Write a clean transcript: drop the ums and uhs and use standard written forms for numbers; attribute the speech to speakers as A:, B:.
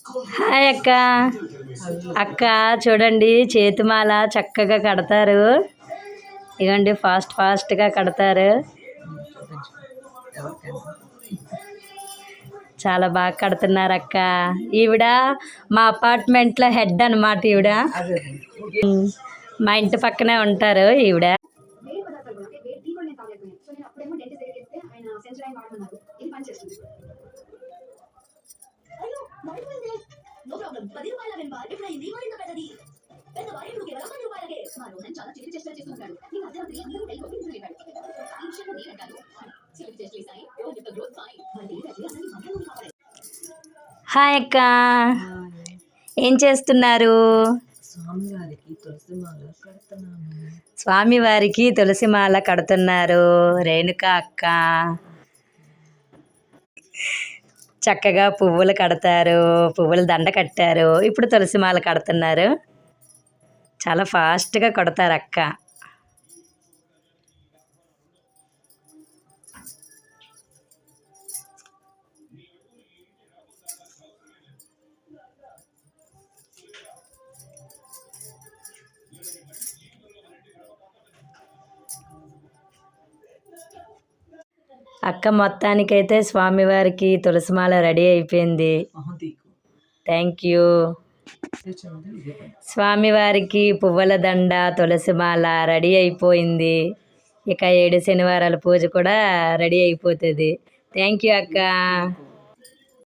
A: Hi అక్క. అక్క చూడండి, చేతిమాల చక్కగా కడతారు. ఇవ్వండి, ఫాస్ట్గా కడతారు. చాలా బాగా కడుతున్నారు అక్క. ఈవిడ మా అపార్ట్మెంట్లో హెడ్ అనమాట. ఈవిడ మా ఇంటి పక్కనే ఉంటారు. ఈవిడ హాయ్ అక్క, ఏం చేస్తున్నారు? స్వామివారికి తులసిమాల కడుతున్నారు రేణుక అక్క. చక్కగా పువ్వులు కడతారు, పువ్వుల దండ కట్టారు. ఇప్పుడు తులసిమాల కడుతున్నారు. చాలా ఫాస్ట్గా కడతారు అక్క. అక్క మొత్తానికైతే స్వామివారికి తులసిమాల రెడీ అయిపోయింది. Thank you. స్వామివారికి పువ్వుల దండ తులసిమాల రెడీ అయిపోయింది. ఇక 7 శనివారాల పూజ కూడా రెడీ అయిపోతుంది. థ్యాంక్ యూ అక్క.